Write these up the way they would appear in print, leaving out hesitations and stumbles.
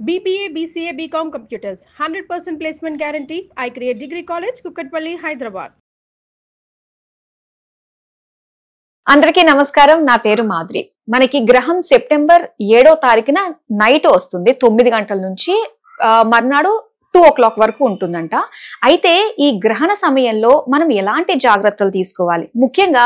BBA, BCA, BCom Computers, 100% placement guarantee. I create Degree College, Kukatpalli, Hyderabad. అందరికీ నమస్కారం. నా పేరు మాధురి. మనకి గ్రహం సెప్టెంబర్ 7వ తారీఖున నైట్ వస్తుంది 9 గంటల నుంచి మర్నాడు 2 o'clock వరకు ఉంటుందంట. అయితే ఈ గ్రహణ సమయంలో మనం ఎలాంటి జాగ్రత్తలు తీసుకోవాలి? ముఖ్యంగా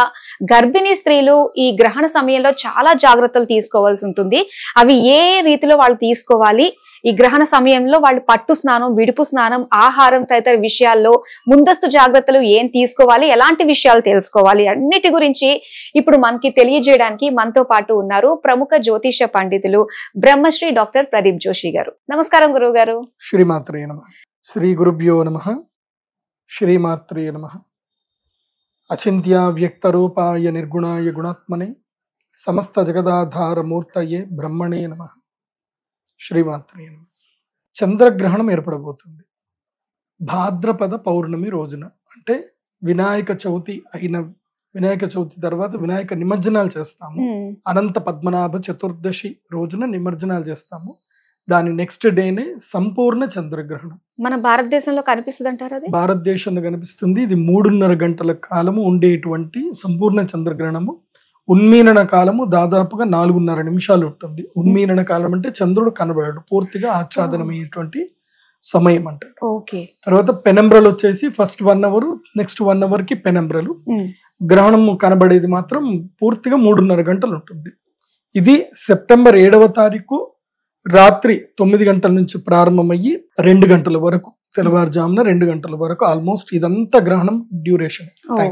గర్భిణీ స్త్రీలు ఈ గ్రహణ సమయంలో చాలా జాగ్రత్తలు తీసుకోవాల్సి ఉంటుంది. అవి ఏ రీతిలో వాళ్ళు తీసుకోవాలి? ఈ గ్రహణ సమయంలో వాళ్ళు పట్టు స్నానం, విడుపు స్నానం, ఆహారం తదితర విషయాల్లో ముందస్తు జాగ్రత్తలు ఏం తీసుకోవాలి, ఎలాంటి విషయాలు తెలుసుకోవాలి, అన్నిటి గురించి ఇప్పుడు మనకి తెలియజేయడానికి మనతో పాటు ఉన్నారు ప్రముఖ జ్యోతిష పండితులు బ్రహ్మశ్రీ డాక్టర్ ప్రదీప్ జోషి గారు. నమస్కారం గురువు గారు. శ్రీమాత్రే నమః. శ్రీ గురుభ్యో నమః. శ్రీమాత్రే నమః. అచింత్య వ్యక్త రూపాయ నిర్గుణాయ గుణాత్మనే సమస్త జగదాధార మూర్తయే బ్రహ్మణే నమః. శ్రీమాత్రే నమః. చంద్రగ్రహణం ఏర్పడబోతుంది భాద్రపద పౌర్ణమి రోజున. అంటే వినాయక చవితి అయిన వినాయక చవితి తర్వాత వినాయక నిమజ్జనాలు చేస్తాము. అనంత పద్మనాభ చతుర్దశి రోజున నిమజ్జనాలు చేస్తాము. దాని నెక్స్ట్ డేనే సంపూర్ణ చంద్రగ్రహణం మన భారతదేశంలో కనిపిస్తుంది అంటారు. అది భారతదేశంలో కనిపిస్తుంది. ఇది 3.5 గంటల కాలము ఉండేటువంటి సంపూర్ణ చంద్రగ్రహణము. ఉన్మీలన కాలము దాదాపుగా 4.5 నిమిషాలు ఉంటుంది. ఉన్మీలన కాలం అంటే చంద్రుడు కనబడడు, పూర్తిగా ఆచ్ఛాదనమైనటువంటి సమయం అంటారు. తర్వాత పెనంబ్రలు వచ్చేసి ఫస్ట్ 1 hour, నెక్స్ట్ 1 hour కి పెనంబ్రలు. గ్రహణము కనబడేది మాత్రం పూర్తిగా 3.5 గంటలు ఉంటుంది. ఇది సెప్టెంబర్ 7వ తారీఖు రాత్రి 9 గంటల నుంచి ప్రారంభమయ్యి 2 గంటల వరకు, తెల్లవారుజామున 2 గంటల వరకు ఆల్మోస్ట్ ఇదంతా గ్రహణం డ్యూరేషన్ టైం.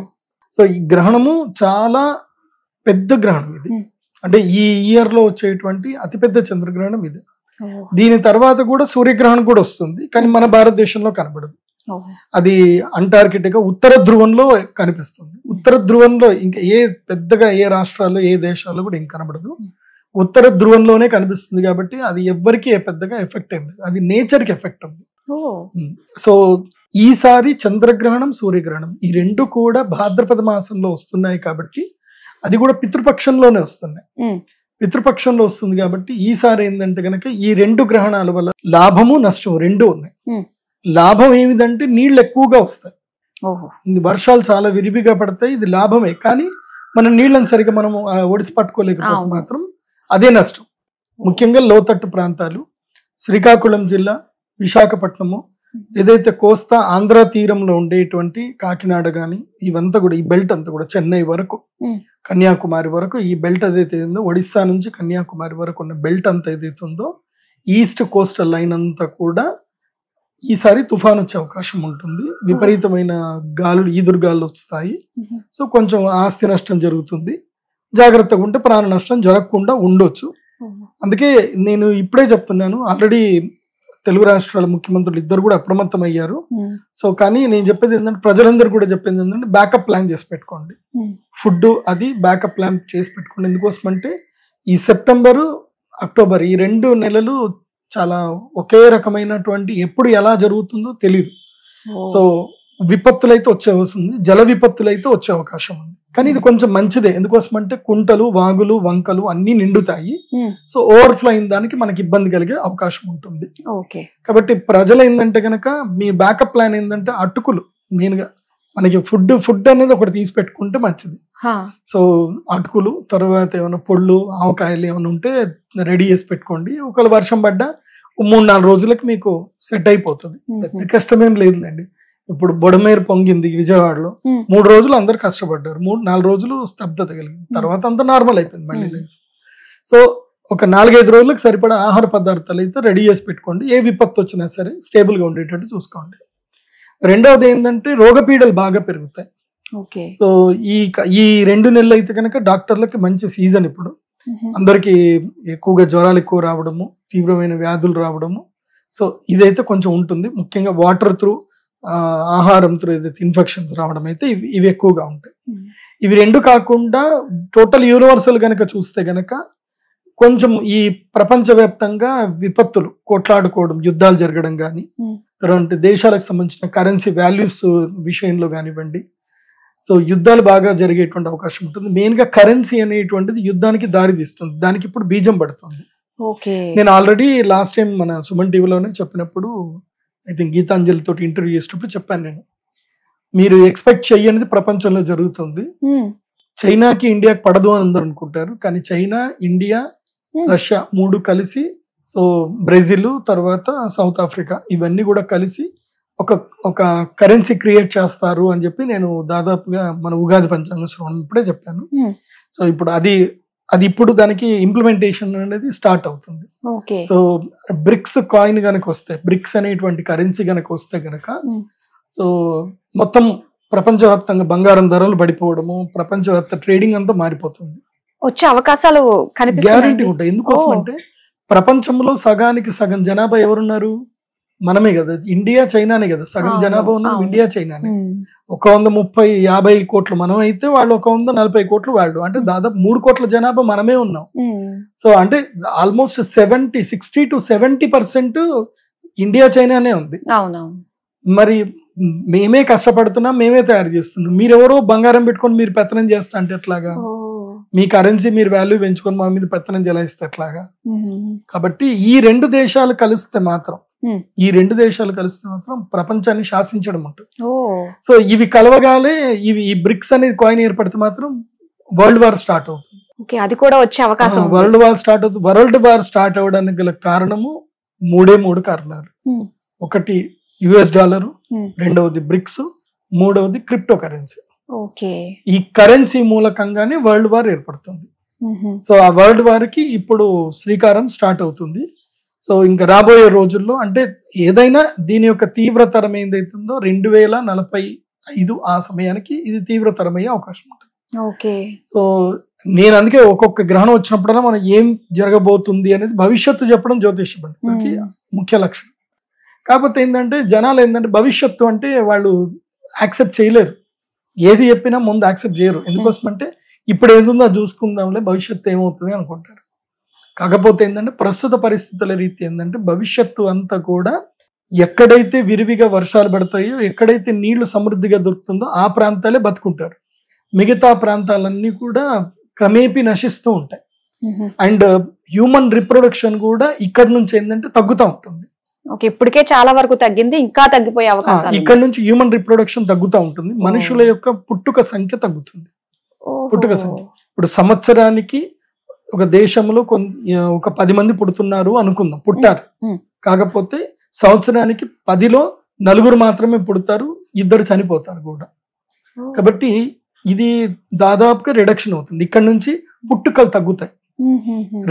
సో ఈ గ్రహణము చాలా పెద్ద గ్రహణం ఇది. అంటే ఈ ఇయర్ లో వచ్చేటువంటి అతిపెద్ద చంద్రగ్రహణం ఇది. దీని తర్వాత కూడా సూర్యగ్రహణం కూడా వస్తుంది, కానీ మన భారతదేశంలో కనబడదు. అది అంటార్కిటికా ఉత్తర ధ్రువంలో కనిపిస్తుంది. ఉత్తర ధ్రువంలో ఇంకా పెద్దగా ఏ రాష్ట్రాల్లో ఏ దేశాల్లో కూడా ఏం కనబడదు. ఉత్తర ధ్రువంలోనే కనిపిస్తుంది కాబట్టి అది ఎవ్వరికి పెద్దగా ఎఫెక్ట్ ఏం లేదు. అది నేచర్ కి ఎఫెక్ట్ ఉంది. సో ఈసారి చంద్రగ్రహణం, సూర్యగ్రహణం ఈ రెండు కూడా భాద్రపద మాసంలో వస్తున్నాయి కాబట్టి అది కూడా పితృపక్షంలోనే వస్తున్నాయి. పితృపక్షంలో వస్తుంది కాబట్టి ఈసారి ఏంటంటే గనక ఈ 2 గ్రహణాల వల్ల లాభము నష్టం 2 ఉన్నాయి. లాభం ఏమిటంటే నీళ్లు ఎక్కువగా వస్తాయి, వర్షాలు చాలా విరివిగా పడతాయి, ఇది లాభమే. కానీ మన నీళ్ళని సరిగా మనం ఒడిసి పట్టుకోలేకపోతే మాత్రం అదే నష్టం. ముఖ్యంగా లోతట్టు ప్రాంతాలు, శ్రీకాకుళం జిల్లా, విశాఖపట్నము, ఏదైతే కోస్తా ఆంధ్ర తీరంలో ఉండేటువంటి కాకినాడ గాని ఇవంతా కూడా, ఈ బెల్ట్ అంతా కూడా చెన్నై వరకు, కన్యాకుమారి వరకు, ఈ బెల్ట్ ఏదైతే ఉందో ఒడిస్సా నుంచి కన్యాకుమారి వరకు ఉన్న బెల్ట్ అంతా ఏదైతే ఉందో ఈస్ట్ కోస్టల్ లైన్ అంతా కూడా ఈసారి తుఫాన్ వచ్చే అవకాశం ఉంటుంది. విపరీతమైన గాలులు, ఈదురుగాలు వస్తాయి. సో కొంచెం ఆస్తి నష్టం జరుగుతుంది. జాగ్రత్తగా ఉంటే ప్రాణ నష్టం జరగకుండా ఉండొచ్చు. అందుకే నేను ఇప్పుడే చెప్తున్నాను, ఆల్రెడీ తెలుగు రాష్ట్రాల ముఖ్యమంత్రులు ఇద్దరు కూడా అప్రమత్తం అయ్యారు. సో కానీ నేను చెప్పేది ఏంటంటే, ప్రజలందరూ కూడా చెప్పేది ఏంటంటే బ్యాకప్ ప్లాన్ చేసి పెట్టుకోండి. ఫుడ్ అది బ్యాకప్ ప్లాన్ చేసి పెట్టుకోండి. ఎందుకోసం అంటే ఈ సెప్టెంబరు, అక్టోబర్ ఈ 2 నెలలు చాలా ఒకే రకమైనటువంటి, ఎప్పుడు ఎలా జరుగుతుందో తెలియదు. సో విపత్తులు అయితే వచ్చే వస్తుంది, జల విపత్తులు అయితే వచ్చే అవకాశం ఉంది. కానీ ఇది కొంచెం మంచిదే. ఎందుకోసం అంటే కుంటలు, వాగులు, వంకలు అన్ని నిండుతాయి. సో ఓవర్ఫ్లో అయిన దానికి మనకి ఇబ్బంది కలిగే అవకాశం ఉంటుంది. కాబట్టి ప్రజలు ఏంటంటే గనక మీ బ్యాకప్ ప్లాన్ ఏంటంటే అటుకులు, మెయిన్ గా మనకి ఫుడ్ అనేది ఒకటి తీసి పెట్టుకుంటే మంచిది. సో అటుకులు, తర్వాత ఏమైనా పొళ్ళు, ఆవకాయలు ఏమైనా ఉంటే రెడీ చేసి పెట్టుకోండి. ఒకవేళ వర్షం పడ్డా 3-4 రోజులకి మీకు సెట్ అయిపోతుంది. పెద్ద కష్టమేం లేదులేండి. ఇప్పుడు బొడమేరు పొంగింది విజయవాడలో, 3 రోజులు అందరు కష్టపడ్డారు, 3-4 రోజులు స్తబ్దత కలిగింది, తర్వాత అంతా నార్మల్ అయిపోయింది మళ్ళీ లైఫ్. సో ఒక 4-5 రోజులకు సరిపడా ఆహార పదార్థాలు అయితే రెడీ చేసి పెట్టుకోండి. ఏ విపత్తు వచ్చినా సరే స్టేబుల్ గా ఉండేటట్టు చూసుకోండి. రెండవది ఏంటంటే రోగపీడలు బాగా పెరుగుతాయి. సో ఈ 2 నెలలు అయితే కనుక డాక్టర్లకి మంచి సీజన్. ఇప్పుడు అందరికి ఎక్కువగా జ్వరాలు ఎక్కువ రావడము, తీవ్రమైన వ్యాధులు రావడము. సో ఇదైతే కొంచెం ఉంటుంది. ముఖ్యంగా వాటర్ త్రూ, ఆహారం త్రూ ఏదైతే ఇన్ఫెక్షన్స్ రావడం అయితే ఇవి ఎక్కువగా ఉంటాయి. ఇవి 2 కాకుండా టోటల్ యూనివర్సల్ గనక చూస్తే గనక కొంచెం ఈ ప్రపంచవ్యాప్తంగా విపత్తులు, కొట్లాడుకోవడం, యుద్ధాలు జరగడం కానీ, తర్వాత దేశాలకు సంబంధించిన కరెన్సీ వాల్యూస్ విషయంలో కానివ్వండి, సో యుద్ధాలు బాగా జరిగేటువంటి అవకాశం ఉంటుంది. మెయిన్ గా కరెన్సీ అనేటువంటిది యుద్ధానికి దారి తీస్తుంది. దానికి ఇప్పుడు బీజం పడుతుంది. ఓకే. నేను ఆల్రెడీ లాస్ట్ టైం మన సుమన్ టీవీలోనే చెప్పినప్పుడు ఐ థింక్ గీతాంజలి తోటి ఇంటర్వ్యూ చేసినప్పుడు చెప్పాను నేను, మీరు ఎక్స్పెక్ట్ చెయ్యనిది ప్రపంచంలో జరుగుతుంది. చైనాకి ఇండియాకి పడదు అని అందరూ అనుకుంటారు, కానీ చైనా, ఇండియా, రష్యా 3 కలిసి, సో బ్రెజిల్, తర్వాత సౌత్ ఆఫ్రికా, ఇవన్నీ కూడా కలిసి ఒక కరెన్సీ క్రియేట్ చేస్తారు అని చెప్పి నేను దాదాపుగా మన ఉగాది పంచాంగ శ్రవణం ఇప్పుడే చెప్పాను. సో ఇప్పుడు అది ఇప్పుడు దానికి ఇంప్లిమెంటేషన్ అనేది స్టార్ట్ అవుతుంది. సో బ్రిక్స్ కాయిన్ గనక వస్తే, బ్రిక్స్ అనేటువంటి కరెన్సీ గనక వస్తే గనక, సో మొత్తం ప్రపంచవ్యాప్తంగా బంగారం ధరలు పడిపోవడము, ప్రపంచవ్యాప్త ట్రేడింగ్ అంతా మారిపోతుంది. వచ్చే అవకాశాలు గ్యారంటీ ఉంటాయి. ఎందుకోసం అంటే ప్రపంచంలో సగానికి సగం జనాభా ఎవరున్నారు? మనమే కదా, ఇండియా చైనానే కదా, సగం జనాభా ఉన్నది ఇండియా చైనానే. 130-50 కోట్లు మనం అయితే, వాళ్ళు 140 కోట్లు వాళ్ళు, అంటే దాదాపు 3 కోట్ల జనాభా మనమే ఉన్నాం. సో అంటే ఆల్మోస్ట్ 60 to 70% ఇండియా చైనానే ఉంది. మరి మేమే కష్టపడుతున్నాం, మేమే తయారు చేస్తున్నాం. మీరెవరో బంగారం పెట్టుకొని మీరు పెత్తనం చేస్తా అంటే ఎట్లాగా? మీ కరెన్సీ మీరు వాల్యూ పెంచుకొని మా మీద పెత్తనం జలాయిస్తే ఎట్లాగా? కాబట్టి ఈ రెండు దేశాలు కలిస్తే మాత్రం ప్రపంచాన్ని శాసించడం ఉంటుంది. సో ఇవి కలవగానే ఈ బ్రిక్స్ అనేది కాయిన్ ఏర్పడితే మాత్రం వరల్డ్ వార్ స్టార్ట్ అవుతుంది. అది కూడా వచ్చే అవకాశం. వరల్డ్ వార్ స్టార్ట్ అవుతుంది. వరల్డ్ వార్ స్టార్ట్ అవడానికి గల కారణము 3 కారణాలు. ఒకటి US$, రెండవది బ్రిక్స్, మూడవది క్రిప్టో కరెన్సీ. ఈ కరెన్సీ మూలకంగానే వరల్డ్ వార్ ఏర్పడుతుంది. సో ఆ వరల్డ్ వార్ కి ఇప్పుడు శ్రీకారం స్టార్ట్ అవుతుంది. సో ఇంకా రాబోయే రోజుల్లో, అంటే ఏదైనా దీని యొక్క తీవ్రతరం ఏదైతుందో 2045 ఆ సమయానికి ఇది తీవ్రతరమయ్యే అవకాశం ఉంటుంది. సో నేను అందుకే ఒక్కొక్క గ్రహణం వచ్చినప్పుడల్లా మనం ఏం జరగబోతుంది అనేది భవిష్యత్తు చెప్పడం జ్యోతిష పండితులకి ముఖ్య లక్షణం. కాకపోతే ఏంటంటే జనాలు ఏంటంటే భవిష్యత్తు అంటే వాళ్ళు యాక్సెప్ట్ చేయలేరు, ఏది చెప్పినా ముందు యాక్సెప్ట్ చేయరు. ఎందుకోసం అంటే ఇప్పుడు ఏదుందో చూసుకుందాంలే, భవిష్యత్తు ఏమవుతుంది అనుకుంటారు. కాకపోతే ఏంటంటే ప్రస్తుత పరిస్థితుల రీతి ఏంటంటే భవిష్యత్తు అంతా కూడా ఎక్కడైతే విరివిగా వర్షాలు పడతాయో, ఎక్కడైతే నీళ్లు సమృద్ధిగా దొరుకుతుందో ఆ ప్రాంతాలే బతుకుంటారు. మిగతా ప్రాంతాలన్నీ కూడా క్రమేపీ నశిస్తూ ఉంటాయి. అండ్ హ్యూమన్ రిప్రొడక్షన్ కూడా ఇక్కడ నుంచి ఏంటంటే తగ్గుతూ ఉంటుంది. ఇప్పటికే చాలా వరకు తగ్గింది, ఇంకా తగ్గిపోయే అవకాశం. ఇక్కడ నుంచి హ్యూమన్ రిప్రొడక్షన్ తగ్గుతూ ఉంటుంది. మనుషుల యొక్క పుట్టుక సంఖ్య తగ్గుతుంది. పుట్టుక సంఖ్య ఇప్పుడు సంవత్సరానికి ఒక దేశంలో ఒక 10 మంది పుడుతున్నారు అనుకుందాం, పుట్టారు. కాకపోతే సంవత్సరానికి 10లో 4 మాత్రమే పుడతారు, 2 చనిపోతారు కూడా. కాబట్టి ఇది దాదాపుగా రిడక్షన్ అవుతుంది. ఇక్కడ నుంచి పుట్టుకలు తగ్గుతాయి,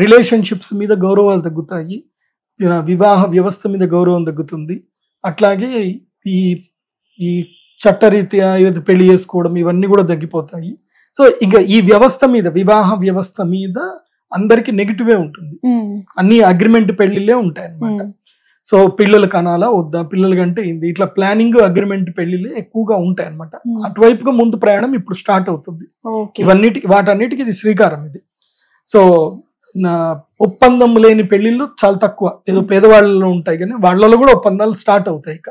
రిలేషన్షిప్స్ మీద గౌరవాలు తగ్గుతాయి, వివాహ వ్యవస్థ మీద గౌరవం తగ్గుతుంది. అట్లాగే ఈ చట్టరీత్యా పెళ్లి చేసుకోవడం ఇవన్నీ కూడా తగ్గిపోతాయి. సో ఇంకా ఈ వ్యవస్థ మీద, వివాహ వ్యవస్థ మీద అందరికి నెగిటివే ఉంటుంది. అన్ని అగ్రిమెంట్ పెళ్లిళ్ళే ఉంటాయి అన్నమాట. సో పిల్లలు కనాలా వద్దా, పిల్లల కంటే ఏంది, ఇట్లా ప్లానింగ్ అగ్రిమెంట్ పెళ్లిళ్ళే ఎక్కువగా ఉంటాయి అన్నమాట. అటువైపుగా ముందు ప్రయాణం ఇప్పుడు స్టార్ట్ అవుతుంది. వాటన్నిటికీ ఇది శ్రీకారం ఇది. సో ఒప్పందం లేని పెళ్లిళ్ళు చాలా తక్కువ, ఏదో పేదవాళ్ళలో ఉంటాయి, కానీ వాళ్ళలో కూడా ఒప్పందాలు స్టార్ట్ అవుతాయి. ఇక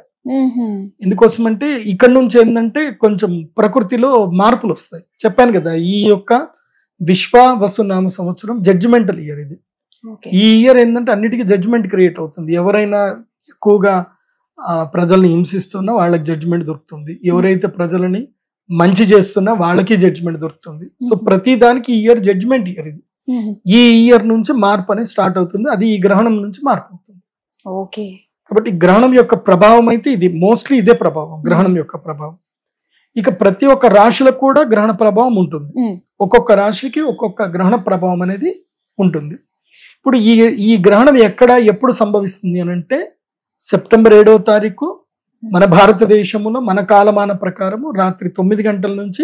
ఎందుకోసం అంటే ఇక్కడ నుంచి ఏంటంటే కొంచెం ప్రకృతిలో మార్పులు వస్తాయి. చెప్పాను కదా, ఈ యొక్క విశ్వావసునామ సంవత్సరం జడ్జిమెంటల్ ఇయర్ ఇది. ఈ ఇయర్ ఏంటంటే అన్నిటికీ జడ్జిమెంట్ క్రియేట్ అవుతుంది. ఎవరైనా ఎక్కువగా ప్రజల్ని హింసిస్తున్నా వాళ్ళకి జడ్జిమెంట్ దొరుకుతుంది, ఎవరైతే ప్రజలని మంచి చేస్తున్నా వాళ్ళకి జడ్జిమెంట్ దొరుకుతుంది. సో ప్రతి దానికి ఈ ఇయర్ జడ్జిమెంట్ ఇయర్ ఇది. ఈ ఇయర్ నుంచి మార్పు అనేది స్టార్ట్ అవుతుంది. అది ఈ గ్రహణం నుంచి మార్పు అవుతుంది. కాబట్టి గ్రహణం యొక్క ప్రభావం అయితే ఇది, మోస్ట్లీ ఇదే ప్రభావం, గ్రహణం యొక్క ప్రభావం. ఇక ప్రతి ఒక్క రాశులకు కూడా గ్రహణ ప్రభావం ఉంటుంది. ఒక్కొక్క రాశికి ఒక్కొక్క గ్రహణ ప్రభావం అనేది ఉంటుంది. ఇప్పుడు ఈ గ్రహణం ఎప్పుడు సంభవిస్తుంది అని అంటే సెప్టెంబర్ 7వ తారీఖు మన భారతదేశంలో మన కాలమాన ప్రకారము రాత్రి 9 గంటల నుంచి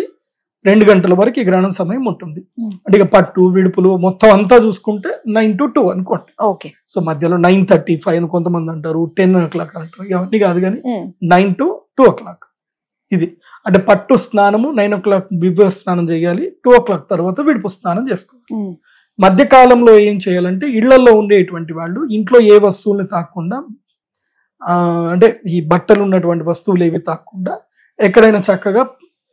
2 గంటల వరకు ఈ గ్రహణం సమయం ఉంటుంది. అంటే ఇక పట్టు విడుపులు మొత్తం అంతా చూసుకుంటే 9 to 2 అనుకోండి. సో మధ్యలో 9:35 అని కొంతమంది అంటారు, 10 o'clock అంటారు, ఇవన్నీ కాదు, కానీ 9 to 2 o'clock ఇది. అంటే పట్టు స్నానము 9 o'clock విభవ స్నానం చేయాలి, 2 o'clock తర్వాత విడుపు స్నానం చేసుకోవాలి. మధ్యకాలంలో ఏం చేయాలంటే ఇళ్లలో ఉండేటువంటి వాళ్ళు ఇంట్లో ఏ వస్తువుల్ని తాకుండా, అంటే ఈ బట్టలు ఉన్నటువంటి వస్తువులు ఏవి తాకుండా ఎక్కడైనా చక్కగా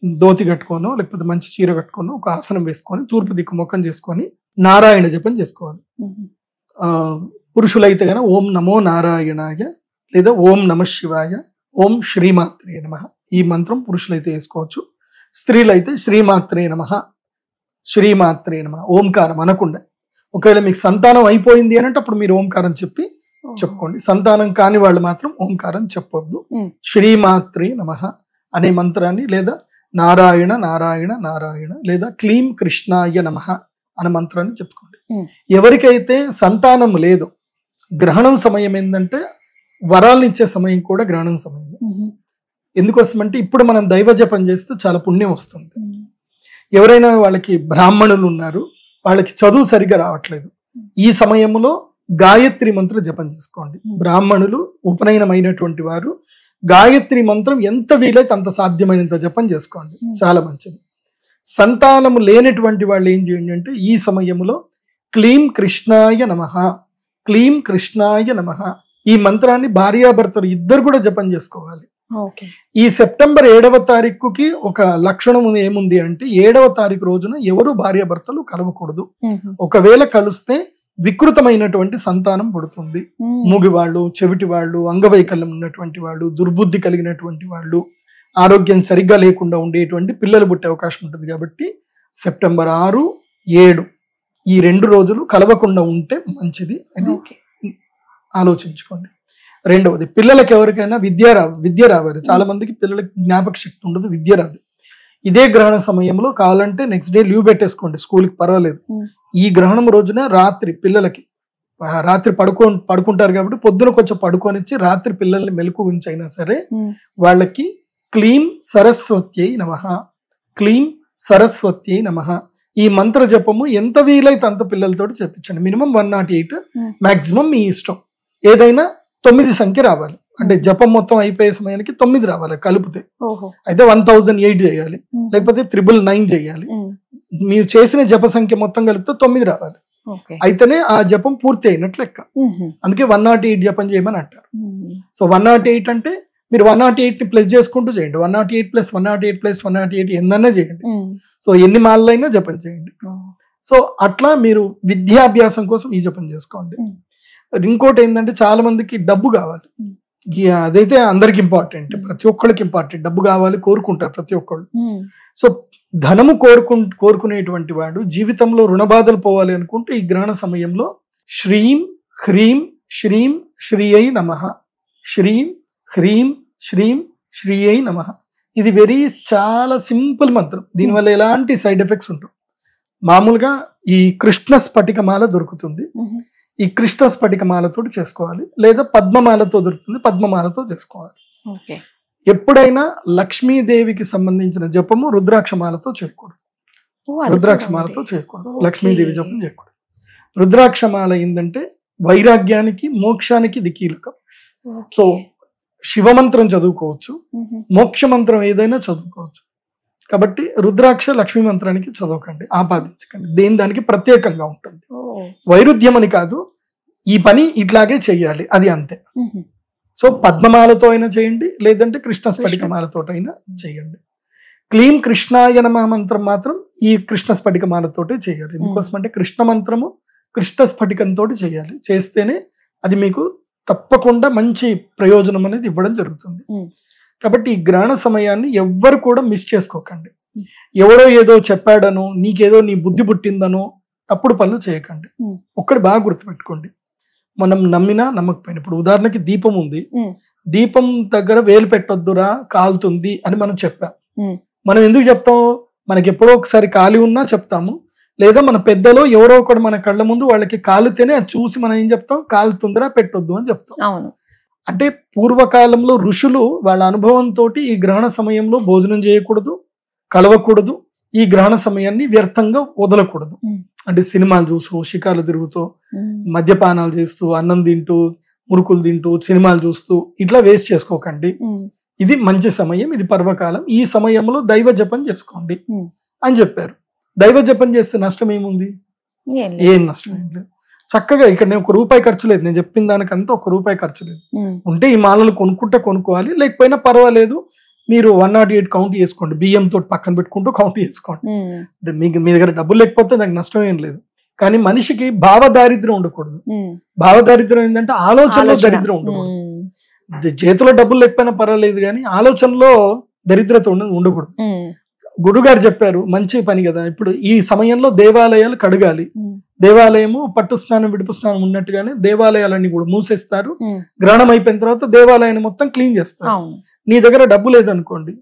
ధోతి కట్టుకోను లేకపోతే మంచి చీర కట్టుకోను ఒక ఆసనం వేసుకొని తూర్పు దిక్కు ముఖం చేసుకొని నారాయణ జపం చేసుకోవాలి. పురుషులైతే గన ఓం నమో నారాయణాయ లేదా ఓం నమ శివాయ, ఓం శ్రీమాత్రే నమః ఈ మంత్రం పురుషులైతే వేసుకోవచ్చు. స్త్రీలైతే శ్రీమాత్రే నమః, శ్రీమాత్రే నమః ఓంకారం అనకుండా. ఒకవేళ మీకు సంతానం అయిపోయింది అని అంటే అప్పుడు మీరు ఓంకారం చెప్పి చెప్పుకోండి. సంతానం కాని వాళ్ళు మాత్రం ఓంకారం చెప్పొద్దు. శ్రీమాత్రే నమః అనే మంత్రాన్ని లేదా నారాయణ నారాయణ నారాయణ లేదా క్లీం కృష్ణాయ నమః అనే మంత్రాన్ని చెప్పుకోండి. ఎవరికైతే సంతానం లేదు, గ్రహణం సమయం ఏంటంటే వరాలను ఇచ్చే సమయం కూడా గ్రహణం సమయం. ఎందుకోసమంటే ఇప్పుడు మనం దైవ జపం చేస్తే చాలా పుణ్యం వస్తుంది. ఎవరైనా వాళ్ళకి బ్రాహ్మణులు ఉన్నారు, వాళ్ళకి చదువు సరిగ్గా రావట్లేదు, ఈ సమయంలో గాయత్రి మంత్ర జపం చేసుకోండి. బ్రాహ్మణులు ఉపనయనమైనటువంటి వారు గాయత్రి మంత్రం ఎంత వీలైతే అంత సాధ్యమైనంత జపం చేసుకోండి, చాలా మంచిది. సంతానము లేనటువంటి వాళ్ళు ఏం చేయండి అంటే ఈ సమయంలో క్లీం కృష్ణాయ నమః, క్లీం కృష్ణాయ నమః ఈ మంత్రాన్ని భార్యాభర్తలు ఇద్దరు కూడా జపం చేసుకోవాలి. ఈ సెప్టెంబర్ 7వ తారీఖుకి ఒక లక్షణం ఏముంది అంటే 7వ తారీఖు రోజున ఎవరు భార్యాభర్తలు కలవకూడదు. ఒకవేళ కలిస్తే వికృతమైనటువంటి సంతానం పుడుతుంది. మూగివాళ్ళు, చెవిటి వాళ్ళు, అంగవైకల్యం ఉన్నటువంటి వాళ్ళు, దుర్బుద్ధి కలిగినటువంటి వాళ్ళు, ఆరోగ్యం సరిగ్గా లేకుండా ఉండేటువంటి పిల్లలు పుట్టే అవకాశం ఉంటుంది. కాబట్టి సెప్టెంబర్ 6, 7 ఈ 2 రోజులు కలవకుండా ఉంటే మంచిది. అది ఆలోచించుకోండి. రెండవది, పిల్లలకి ఎవరికైనా విద్య రావాలి. చాలా మందికి పిల్లలకి జ్ఞాపక శక్తి ఉండదు, విద్య రాదు. ఇదే గ్రహణ సమయంలో కావాలంటే నెక్స్ట్ డే లీవ్ పెట్టేసుకోండి, స్కూల్కి పర్వాలేదు. ఈ గ్రహణం రోజున రాత్రి పిల్లలకి రాత్రి పడుకుంటారు కాబట్టి పొద్దున కొంచెం పడుకొనిచ్చి రాత్రి పిల్లల్ని మెలకు ఉంచైనా సరే వాళ్ళకి క్లీం సరస్వత్యై నమః, క్లీం సరస్వత్యై నమః ఈ మంత్ర జపము ఎంత వీలైతే అంత పిల్లలతో చెప్పించండి. మినిమం 108, మాక్సిమం మీ ఇష్టం. ఏదైనా 9 సంఖ్య రావాలి, అంటే జపం మొత్తం అయిపోయే సమయానికి 9 రావాలి కలిపితే. అయితే 1008 చేయాలి, లేకపోతే 999 చేయాలి. మీరు చేసిన జప సంఖ్య మొత్తం కలిపితే 9 రావాలి. అయితేనే ఆ జపం పూర్తి అయినట్లు లెక్క. అందుకే 108 జపం చేయమని అంటారు. సో 108 అంటే మీరు 108 ని ప్లస్ చేసుకుంటూ చేయండి. 108 + 108 + 108 ఎన్నైనా చేయండి. సో ఎన్ని మాలైనా జపం చేయండి. సో అట్లా మీరు విద్యాభ్యాసం కోసం ఈ జపం చేసుకోండి. ఇంకోటి ఏంటంటే చాలా మందికి డబ్బు కావాలి, అదైతే అందరికి ఇంపార్టెంట్, ప్రతి ఒక్కరికి ఇంపార్టెంట్. డబ్బు కావాలి కోరుకుంటారు ప్రతి ఒక్కళ్ళు. సో ధనము కోరుకునేటువంటి వాడు జీవితంలో రుణబాధలు పోవాలి అనుకుంటే ఈ గ్రహణ సమయంలో శ్రీం హ్రీం శ్రీం శ్రీయై నమః, శ్రీం హ్రీం శ్రీం శ్రీయై నమః ఇది చాలా సింపుల్ మంత్రం. దీనివల్ల ఎలాంటి సైడ్ ఎఫెక్ట్స్ ఉండవు. మామూలుగా ఈ కృష్ణ స్ఫటికమాల దొరుకుతుంది, ఈ కృష్ణ స్ఫటికమాలతో చేసుకోవాలి, లేదా పద్మమాలతో దొరుకుతుంది, పద్మమాలతో చేసుకోవాలి. ఎప్పుడైనా లక్ష్మీదేవికి సంబంధించిన జపము రుద్రాక్షమాలతో చేయకూడదు, రుద్రాక్షమాలతో చేయకూడదు, లక్ష్మీదేవి జపం చేయకూడదు. రుద్రాక్షమాల ఏంటంటే వైరాగ్యానికి మోక్షానికి ఇది కీలకం. సో శివమంత్రం చదువుకోవచ్చు, మోక్ష మంత్రం ఏదైనా చదువుకోవచ్చు. కాబట్టి రుద్రాక్ష లక్ష్మీ మంత్రానికి చదవకండి, ఆపాదించకండి. దానికి ప్రత్యేకంగా ఉంటుంది, వైరుధ్యం అని కాదు. ఈ పని ఇట్లాగే చెయ్యాలి, అది అంతే. సో పద్మమాలతో అయినా చేయండి, లేదంటే కృష్ణ స్ఫటికమాలతో అయినా చేయండి. క్లీం కృష్ణాయ నమః మంత్రం మాత్రం ఈ కృష్ణ స్ఫటికమాలతోటే చేయాలి. ఎందుకోసం అంటే కృష్ణ మంత్రము కృష్ణ స్ఫటికంతో చేయాలి. చేస్తేనే అది మీకు తప్పకుండా మంచి ప్రయోజనం అనేది ఇవ్వడం జరుగుతుంది. కాబట్టి ఈ గ్రహణ సమయాన్ని ఎవ్వరు కూడా మిస్ చేసుకోకండి. ఎవడో ఏదో చెప్పాడనో, నీకేదో నీ బుద్ధి పుట్టిందనో తప్పుడు పనులు చేయకండి. ఒక్కటి బాగా గుర్తుపెట్టుకోండి, మనం నమ్మినా నమ్మకపోయినా, ఇప్పుడు ఉదాహరణకి దీపం ఉంది, దీపం దగ్గర వేలు పెట్టొద్దురా కాలుతుంది అని మనం చెప్పాం. మనం ఎందుకు చెప్తాం? మనకి ఎప్పుడో ఒకసారి కాలి ఉన్నా చెప్తాము, లేదా మన పెద్దలో ఎవరో ఒకడు మన కళ్ళ ముందు వాళ్ళకి కాలుతేనే అది చూసి మనం ఏం చెప్తాం, కాలుతుందిరా పెట్టొద్దు అని చెప్తాం. అంటే పూర్వకాలంలో ఋషులు వాళ్ళ అనుభవంతో ఈ గ్రహణ సమయంలో భోజనం చేయకూడదు, కలవకూడదు, ఈ గ్రహణ సమయాన్ని వ్యర్థంగా వదలకూడదు. అంటే సినిమాలు చూస్తూ, షికార్లు తిరుగుతూ, మద్యపానాలు చేస్తూ, అన్నం తింటూ, మురుకులు తింటూ, సినిమాలు చూస్తూ ఇట్లా వేస్ట్ చేసుకోకండి. ఇది మంచి సమయం, ఇది పర్వకాలం. ఈ సమయంలో దైవ జపం చేసుకోండి అని చెప్పారు. దైవ జపం చేస్తే నష్టం ఏముంది? ఏం నష్టం ఏం లేదు. చక్కగా ఇక్కడ నేను ₹1 ఖర్చు లేదు, నేను చెప్పిన దానికంతా ₹1 ఖర్చు లేదు. ఉంటే ఈ మాలలు కొనుక్కుంటే కొనుక్కోవాలి, లేకపోయినా పర్వాలేదు. మీరు 108 కౌంట్ చేసుకోండి, బియ్యంతో పక్కన పెట్టుకుంటూ కౌంట్ చేసుకోండి. మీ దగ్గర డబ్బులు లేకపోతే దానికి నష్టం ఏం లేదు. కానీ మనిషికి భావదారిద్ర్యం ఉండకూడదు. భావదారిద్ర్యం ఏంటంటే ఆలోచనలో దరిద్రం ఉండకూడదు. చేతిలో డబ్బులు లేకపోయినా పర్వాలేదు కానీ ఆలోచనలో దరిద్రత ఉండకూడదు. గురుగారు చెప్పారు, మంచి పని కదా. ఇప్పుడు ఈ సమయంలో దేవాలయాలు కడగాలి. దేవాలయము పట్టు స్నానం విడుపు స్నానం ఉన్నట్టుగానే దేవాలయాలన్నీ కూడా మూసేస్తారు. గ్రహణం అయిపోయిన తర్వాత దేవాలయాన్ని మొత్తం క్లీన్ చేస్తారు. నీ దగ్గర డబ్బు లేదనుకోండి,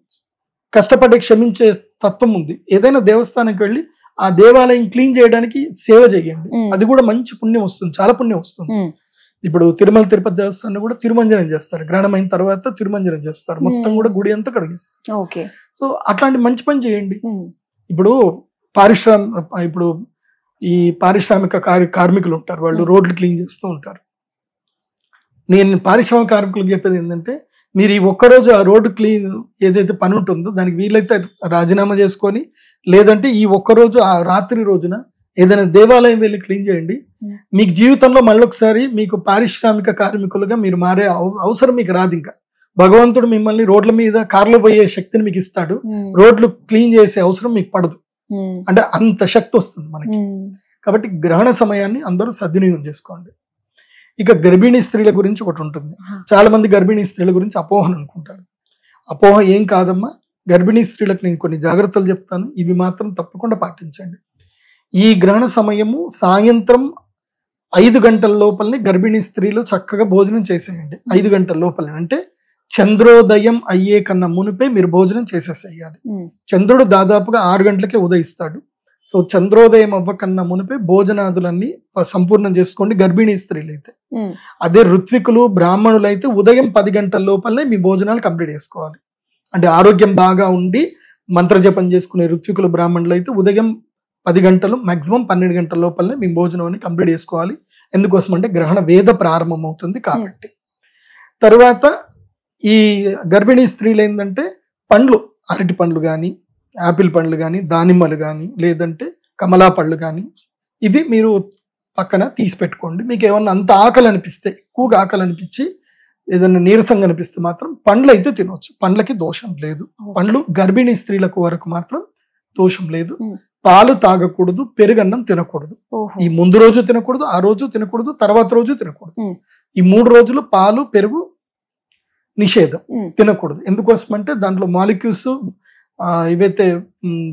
కష్టపడి క్షమించే తత్వం ఉంది. ఏదైనా దేవస్థానానికి వెళ్ళి ఆ దేవాలయం క్లీన్ చేయడానికి సేవ చేయండి. అది కూడా మంచి పుణ్యం వస్తుంది, చాలా పుణ్యం వస్తుంది. ఇప్పుడు తిరుమల తిరుపతి దేవస్థానం కూడా తిరుమంజనం చేస్తారు. గ్రహణం అయిన తర్వాత తిరుమంజనం చేస్తారు, మొత్తం కూడా గుడి అంతా కడిగిస్తారు. సో అట్లాంటి మంచి పని చేయండి. ఇప్పుడు ఇప్పుడు ఈ పారిశ్రామిక కార్మికులు ఉంటారు, వాళ్ళు రోడ్లు క్లీన్ చేస్తూ ఉంటారు. నేను పారిశ్రామిక కార్మికులకు చెప్పేది ఏంటంటే, మీరు ఈ ఒక్కరోజు ఆ రోడ్డు క్లీన్ ఏదైతే పని ఉంటుందో దానికి వీలైతే రాజీనామా చేసుకొని, లేదంటే ఈ ఒక్కరోజు ఆ రాత్రి రోజున ఏదైనా దేవాలయం వెళ్ళి క్లీన్ చేయండి. మీకు జీవితంలో మళ్ళొకసారి మీకు పారిశ్రామిక కార్మికులుగా మీరు మారే అవసరం మీకు రాదు. ఇంకా భగవంతుడు మిమ్మల్ని రోడ్ల మీద కార్లో పోయే శక్తిని మీకు ఇస్తాడు, రోడ్లు క్లీన్ చేసే అవసరం మీకు పడదు. అంటే అంత శక్తి వస్తుంది మనకి. కాబట్టి గ్రహణ సమయాన్ని అందరూ సద్వినియోగం చేసుకోండి. ఇక గర్భిణీ స్త్రీల గురించి ఒకటి ఉంటుంది. చాలా మంది గర్భిణీ స్త్రీల గురించి అపోహను అనుకుంటారు. అపోహ ఏం కాదమ్మా. గర్భిణీ స్త్రీలకు నేను కొన్ని జాగ్రత్తలు చెప్తాను, ఇవి మాత్రం తప్పకుండా పాటించండి. ఈ గ్రహణ సమయము సాయంత్రం 5 గంటల లోపలనే గర్భిణీ స్త్రీలు చక్కగా భోజనం చేసేయండి. 5 గంటల లోపలనే అంటే చంద్రోదయం అయ్యే కన్నా మునిపే మీరు భోజనం చేసేసేయాలి. చంద్రుడు దాదాపుగా 6 గంటలకే ఉదయిస్తాడు. సో చంద్రోదయం అవ్వకన్నా మునిపే భోజనాదులన్నీ సంపూర్ణం చేసుకోండి గర్భిణీ స్త్రీలు అయితే. అదే ఋత్వికులు బ్రాహ్మణులు అయితే ఉదయం 10 గంటల లోపలనే మీ భోజనాలు కంప్లీట్ చేసుకోవాలి. అంటే ఆరోగ్యం బాగా ఉండి మంత్రజపం చేసుకునే ఋత్వికులు బ్రాహ్మణులు అయితే ఉదయం 10 గంటలు మాక్సిమం 12 గంటల లోపలనే మీ భోజనం అని కంప్లీట్ చేసుకోవాలి. ఎందుకోసం అంటే గ్రహణ వేద ప్రారంభం అవుతుంది కాబట్టి. తర్వాత ఈ గర్భిణీ స్త్రీలు ఏంటంటే పండ్లు, అరటి పండ్లు కానీ, యాపిల్ పండ్లు కానీ, దానిమ్మలు కానీ, లేదంటే కమలా పళ్ళు కానీ, ఇవి మీరు పక్కన తీసి పెట్టుకోండి. మీకు ఏమన్నా అంత ఆకలి అనిపిస్తే, ఎక్కువగా ఆకలి అనిపించి ఏదైనా నీరసంగా అనిపిస్తే మాత్రం పండ్లు అయితే తినవచ్చు. పండ్లకి దోషం లేదు. పండ్లు గర్భిణీ స్త్రీలకు వరకు మాత్రం దోషం లేదు. పాలు తాగకూడదు, పెరుగన్నం తినకూడదు. ఈ ముందు రోజు తినకూడదు, ఆ రోజు తినకూడదు, తర్వాత రోజు తినకూడదు. ఈ 3 రోజులు పాలు పెరుగు నిషేధం, తినకూడదు. ఎందుకోసం అంటే దాంట్లో మాలిక్యూల్స్ ఇవైతే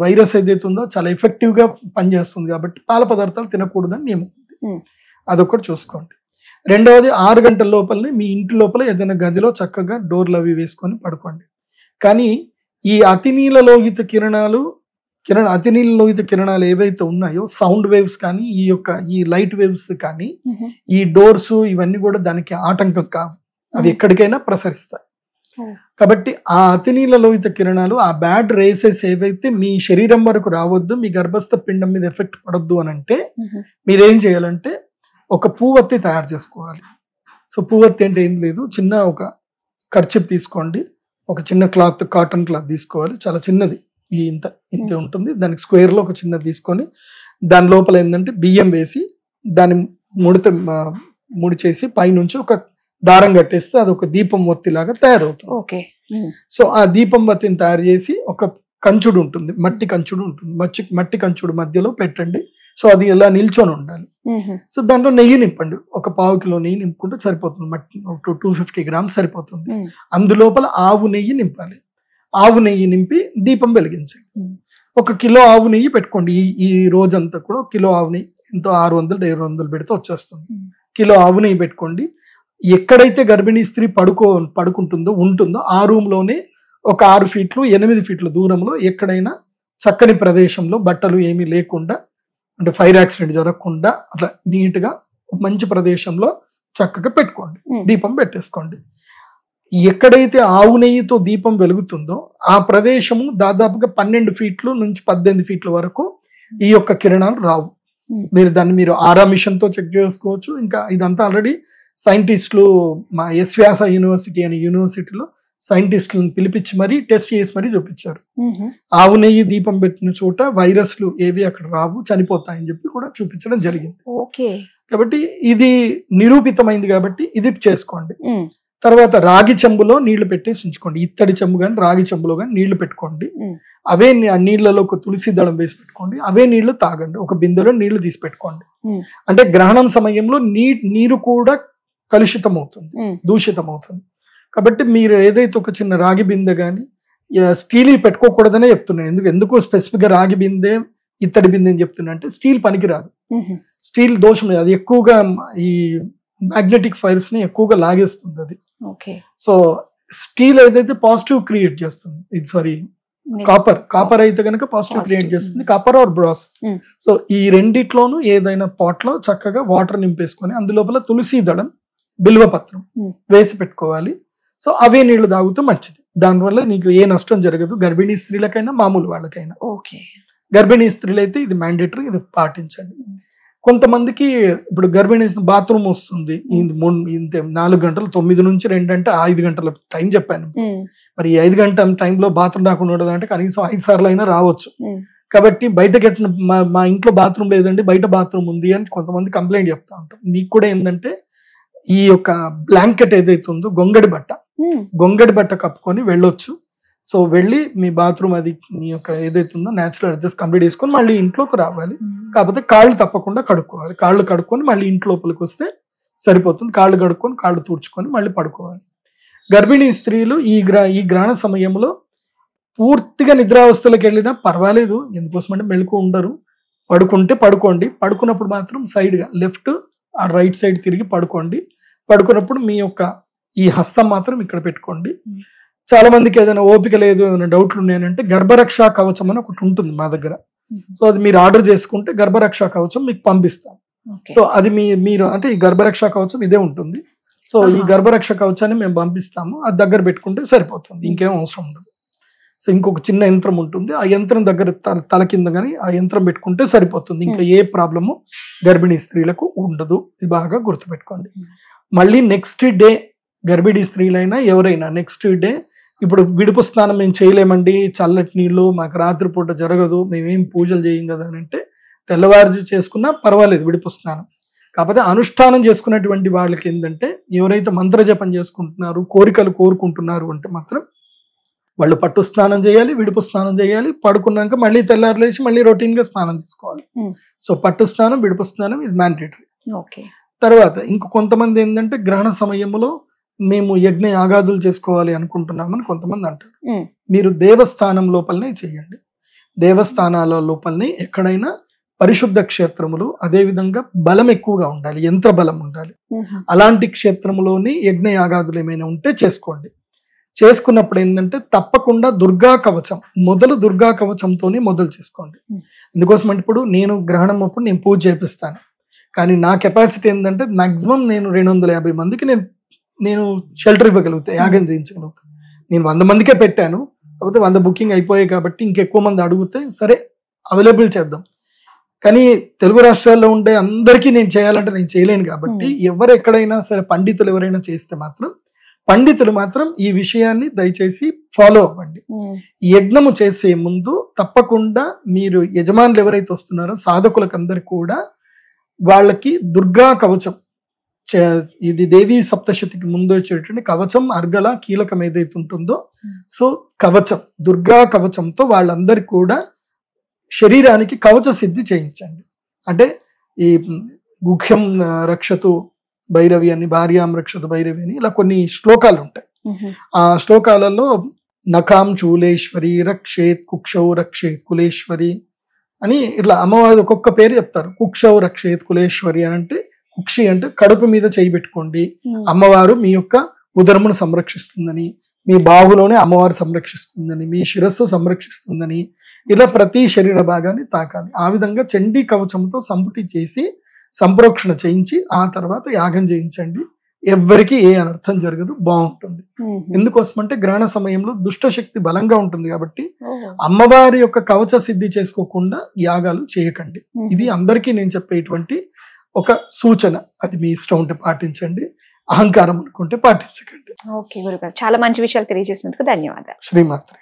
వైరస్ ఏదైతే ఉందో చాలా ఎఫెక్టివ్ గా పనిచేస్తుంది కాబట్టి పాల పదార్థాలు తినకూడదని నియమం ఉంది. అదొకటి చూసుకోండి. రెండవది 6 గంటల లోపలనే మీ ఇంటి లోపల ఏదైనా గదిలో చక్కగా డోర్లు అవి వేసుకొని పడుకోండి. కానీ ఈ అతినీల లోహిత కిరణాలు ఏవైతే ఉన్నాయో, సౌండ్ వేవ్స్ కానీ, ఈ లైట్ వేవ్స్ కానీ, ఈ డోర్స్ ఇవన్నీ కూడా దానికి ఆటంకం కావు. అవి ఎక్కడికైనా ప్రసరిస్తాయి. కాబట్టి ఆ అతినీల లోహిత కిరణాలు, ఆ బ్యాడ్ రేసెస్ ఏవైతే మీ శరీరం వరకు రావద్దు, మీ గర్భస్థ పిండం మీద ఎఫెక్ట్ పడొద్దు అని అంటే మీరేం చేయాలంటే ఒక పువ్వొత్తి తయారు చేసుకోవాలి. సో పువ్వొత్తి అంటే ఏం లేదు, చిన్న ఒక కర్చీప్ తీసుకోండి, ఒక చిన్న క్లాత్, కాటన్ క్లాత్ తీసుకోవాలి, చాలా చిన్నది, ఇంత ఉంటుంది. దానికి స్క్వేర్ లో ఒక చిన్నది తీసుకొని దాని లోపల ఏంటంటే బియ్యం వేసి దాన్ని ముడి చేసి పైనుంచి ఒక దారం కట్టేస్తే అది ఒక దీపం ఒత్తి లాగా తయారవుతుంది. సో ఆ దీపం ఒత్తిని తయారు చేసి ఒక కంచుడు ఉంటుంది, మట్టి కంచుడు ఉంటుంది, మట్టి కంచుడు మధ్యలో పెట్టండి. సో అది ఇలా నిల్చొని ఉండాలి. సో దాంట్లో నెయ్యి నింపండి, ఒక 1/4 కిలో నెయ్యి నింపుకుంటే సరిపోతుంది. మట్టి 250 గ్రామ్స్ సరిపోతుంది. అందులోపల ఆవు నెయ్యి నింపాలి. ఆవు నెయ్యి నింపి దీపం వెలిగించండి. 1 కిలో ఆవు నెయ్యి పెట్టుకోండి. ఈ రోజంతా కూడా 1 కిలో ఆవు నెయ్యి ఎంతో 600-700 పెడితే వచ్చేస్తుంది. కిలో ఆవు నెయ్యి పెట్టుకోండి. ఎక్కడైతే గర్భిణీ స్త్రీ ఉంటుందో ఆ రూమ్ లోనే ఒక 6 ఫీట్లు 8 ఫీట్ల దూరంలో ఎక్కడైనా చక్కని ప్రదేశంలో, బట్టలు ఏమీ లేకుండా, అంటే ఫైర్ యాక్సిడెంట్ జరగకుండా అట్లా నీట్ గా మంచి ప్రదేశంలో చక్కగా పెట్టుకోండి, దీపం పెట్టేసుకోండి. ఎక్కడైతే ఆవు నెయ్యితో దీపం వెలుగుతుందో ఆ ప్రదేశము దాదాపుగా 12 ఫీట్లు నుంచి 18 ఫీట్ల వరకు ఈ యొక్క కిరణాలు రావు. మీరు ఆరా మిషన్ తో చెక్ చేసుకోవచ్చు. ఇంకా ఇదంతా ఆల్రెడీ సైంటిస్టులు, మా ఎస్వ్యాస యూనివర్సిటీ అనే యూనివర్సిటీలో సైంటిస్టులను పిలిపించి మరీ టెస్ట్ చేసి మరీ చూపించారు. ఆవు నెయ్యి దీపం పెట్టిన చోట వైరస్లు ఏవి అక్కడ రావు, చనిపోతాయని చెప్పి కూడా చూపించడం జరిగింది. కాబట్టి ఇది నిరూపితమైంది కాబట్టి ఇది చేసుకోండి. తర్వాత రాగి చెంబులో నీళ్లు పెట్టేసి ఉంచుకోండి. ఇత్తడి చెంబు కానీ రాగి చెంబులో కానీ నీళ్లు పెట్టుకోండి. అవే నీళ్లలో ఒక తులసి దళం వేసి పెట్టుకోండి. అవే నీళ్లు తాగండి. ఒక బిందెలో నీళ్లు తీసి పెట్టుకోండి. అంటే గ్రహణం సమయంలో నీరు కూడా కలుషితం అవుతుంది, దూషితం అవుతుంది. కాబట్టి మీరు ఏదైతే ఒక చిన్న రాగి బిందె కానీ స్టీల్ పెట్టుకోకూడదనే చెప్తున్నాను. ఎందుకు స్పెసిఫిక్ గా రాగి బిందె ఇత్తడి బిందె అని చెప్తున్నా అంటే స్టీల్ పనికిరాదు, స్టీల్ దోషం లేదు, అది ఎక్కువగా ఈ మ్యాగ్నెటిక్ ఫైర్స్ ని ఎక్కువగా లాగేస్తుంది అది. సో స్టీల్ ఏదైతే పాజిటివ్ క్రియేట్ చేస్తుంది, ఇది సారీ కాపర్ అయితే కనుక పాజిటివ్ క్రియేట్ చేస్తుంది, కాపర్ ఆర్ బ్రాస్. సో ఈ రెండిట్లోనూ ఏదైనా పాట్ లో చక్కగా వాటర్ నింపేసుకొని అందులోపల తులసి దళం, బిల్వపత్రం వేసి పెట్టుకోవాలి. సో అవే నీళ్లు తాగుతూ మంచిది. దానివల్ల నీకు ఏ నష్టం జరగదు, గర్భిణీ స్త్రీలకైనా మామూలు వాళ్ళకైనా. గర్భిణీ స్త్రీలు అయితే ఇది మ్యాండేటరీ, ఇది పాటించండి. కొంతమందికి ఇప్పుడు గర్భిణీ బాత్రూమ్ వస్తుంది, 4 గంటలు, 9 నుంచి 2 అంటే 5 గంటల టైం చెప్పాను. మరి 5 గంటల టైంలో బాత్రూమ్ రాకుండా ఉండదు అంటే కనీసం 5 సార్లు అయినా రావచ్చు. కాబట్టి బయట మా ఇంట్లో బాత్రూమ్ లేదండి, బయట బాత్రూమ్ ఉంది అని కొంతమంది కంప్లైంట్ చెప్తా ఉంటాం. మీకు కూడా ఏంటంటే ఈ యొక్క బ్లాంకెట్ ఏదైతే ఉందో గొంగడి బట్ట కప్పుకొని వెళ్ళొచ్చు. సో వెళ్ళి మీ బాత్రూమ్ అది మీ యొక్క ఏదైతే ఉందో న్యాచురల్ అడ్జస్ట్ కంప్లీట్ చేసుకొని మళ్ళీ ఇంట్లోకి రావాలి. కాకపోతే కాళ్ళు తప్పకుండా కడుక్కోవాలి. కాళ్ళు కడుక్కొని మళ్ళీ ఇంట్లోపలికి వస్తే సరిపోతుంది. కాళ్ళు కడుక్కొని కాళ్ళు తుడుచుకొని మళ్ళీ పడుకోవాలి. గర్భిణీ స్త్రీలు ఈ గ్రహణ సమయంలో పూర్తిగా నిద్రావస్థలకు వెళ్ళినా పర్వాలేదు, ఎందుకోసమంటే మెలకు ఉండరు. పడుకుంటే పడుకోండి, పడుకున్నప్పుడు మాత్రం సైడ్గా లెఫ్ట్ ఆ రైట్ సైడ్ తిరిగి పడుకోండి. పడుకున్నప్పుడు మీ యొక్క ఈ హస్తం మాత్రం ఇక్కడ పెట్టుకోండి. చాలా మందికి ఏదైనా ఓపిక లేదు, ఏదైనా డౌట్లు ఉన్నాయంటే గర్భరక్షా కవచం అని ఒకటి ఉంటుంది మా దగ్గర. సో అది మీరు ఆర్డర్ చేసుకుంటే గర్భరక్షా కవచం మీకు పంపిస్తాం. సో అది మీరు అంటే ఈ గర్భరక్షా కవచం ఇదే ఉంటుంది. సో ఈ గర్భరక్ష కవచాన్ని మేము పంపిస్తాము, అది దగ్గర పెట్టుకుంటే సరిపోతుంది, ఇంకేం అవసరం ఉండదు. సో ఇంకొక చిన్న యంత్రం ఉంటుంది, ఆ యంత్రం దగ్గర తల కింద కానీ ఆ యంత్రం పెట్టుకుంటే సరిపోతుంది. ఇంకా ఏ ప్రాబ్లము గర్భిణీ స్త్రీలకు ఉండదు. ఇది బాగా గుర్తుపెట్టుకోండి. మళ్ళీ నెక్స్ట్ డే గర్భిణీ స్త్రీలైనా ఎవరైనా నెక్స్ట్ డే, ఇప్పుడు విడుపు స్నానం మేము చేయలేమండి, చల్లటి నీళ్ళు మాకు రాత్రిపూట జరగదు, మేమేం పూజలు చేయం కదా అని అంటే తెల్లవారు చేసుకున్నా పర్వాలేదు విడుపు స్నానం. కాకపోతే అనుష్ఠానం చేసుకున్నటువంటి వాళ్ళకి ఏంటంటే ఎవరైతే మంత్రజపం చేసుకుంటున్నారు, కోరికలు కోరుకుంటున్నారు అంటే మాత్రం వాళ్ళు పట్టు స్నానం చేయాలి, విడుపు స్నానం చేయాలి, పడుకున్నాక మళ్ళీ తెల్లారు లేచి మళ్ళీ రొటీన్ గా స్నానం చేసుకోవాలి. సో పట్టు స్నానం, విడుపు స్నానం ఇది మ్యాండేటరీ. తర్వాత ఇంకో కొంతమంది ఏంటంటే గ్రహణ సమయంలో మేము యజ్ఞ యాగాదులు చేసుకోవాలి అనుకుంటున్నామని కొంతమంది అంటారు. మీరు దేవస్థానం లోపలనే చేయండి. దేవస్థానాల లోపలనే ఎక్కడైనా పరిశుద్ధ క్షేత్రములు, అదే విధంగా బలం ఎక్కువగా ఉండాలి, యంత్ర బలం ఉండాలి. అలాంటి క్షేత్రములోని యజ్ఞ యాగాదులు ఏమైనా ఉంటే చేసుకోండి. చేసుకున్నప్పుడు ఏంటంటే తప్పకుండా దుర్గా కవచం, దుర్గా కవచంతోనే మొదలు చేసుకోండి. ఎందుకోసం అంటే ఇప్పుడు నేను గ్రహణం అప్పుడు నేను పూజ చేపిస్తాను, కానీ నా కెపాసిటీ ఏంటంటే మాక్సిమం నేను 250 మందికి నేను షెల్టర్ ఇవ్వగలుగుతా, యాగం చేయించగలుగుతాను. నేను 100 మందికే పెట్టాను, కాకపోతే 100 బుకింగ్ అయిపోయాయి కాబట్టి ఇంకెక్కువ మంది అడిగితే సరే అవైలబుల్ చేద్దాం. కానీ తెలుగు రాష్ట్రాల్లో ఉండే అందరికీ నేను చేయాలంటే నేను చేయలేను. కాబట్టి ఎవరు ఎక్కడైనా సరే పండితులు ఎవరైనా చేస్తే మాత్రం పండితులు మాత్రం ఈ విషయాన్ని దయచేసి ఫాలో అవ్వండి. యజ్ఞము చేసే ముందు తప్పకుండా మీరు యజమానులు ఎవరైతే వస్తున్నారో సాధకులకు అందరు కూడా వాళ్ళకి దుర్గా కవచం, ఇది దేవీ సప్తశతికి ముందు వచ్చేటువంటి కవచం, అర్గల కీలకం ఏదైతే ఉంటుందో సో కవచం, దుర్గా కవచంతో వాళ్ళందరికీ కూడా శరీరానికి కవచ సిద్ధి చేయించండి. అంటే ఈ గుఖ్యం రక్షతు భైరవి అని, భార్యాం రక్షతు భైరవి అని ఇలా కొన్ని శ్లోకాలు ఉంటాయి. ఆ శ్లోకాలలో నఖాం చూలేశ్వరి రక్షేత్, కుక్షౌ రక్షేత్ కులేశ్వరి అని ఇట్లా అమ్మవారి ఒక్కొక్క పేరు చెప్తారు. కుక్షౌ రక్షేత్ కులేశ్వరి అని అంటే కుక్షి అంటే కడుపు మీద చేయి పెట్టుకోండి, అమ్మవారు మీ యొక్క ఉదరమును సంరక్షిస్తుందని, మీ బాహులోనే అమ్మవారు సంరక్షిస్తుందని, మీ శిరస్సు సంరక్షిస్తుందని, ఇలా ప్రతి శరీర భాగాన్ని తాకాలి. ఆ విధంగా చండీ కవచంతో సంపుటి చేసి సంప్రోక్షణ చేయించి ఆ తర్వాత యాగం చేయించండి. ఎవ్వరికి ఏ అనర్థం జరగదు, బాగుంటుంది. ఎందుకోసమంటే గ్రహణ సమయంలో దుష్టశక్తి బలంగా ఉంటుంది కాబట్టి అమ్మవారి యొక్క కవచ సిద్ధి చేసుకోకుండా యాగాలు చేయకండి. ఇది అందరికీ నేను చెప్పేటువంటి ఒక సూచన. అది మీ ఇష్టం ఉంటే పాటించండి, అహంకారం అనుకుంటే పాటించకండి. ఓకే గురుగారు, చాలా మంచి విషయాలు తెలియజేసినందుకు ధన్యవాదాలు. శ్రీమాత్రే.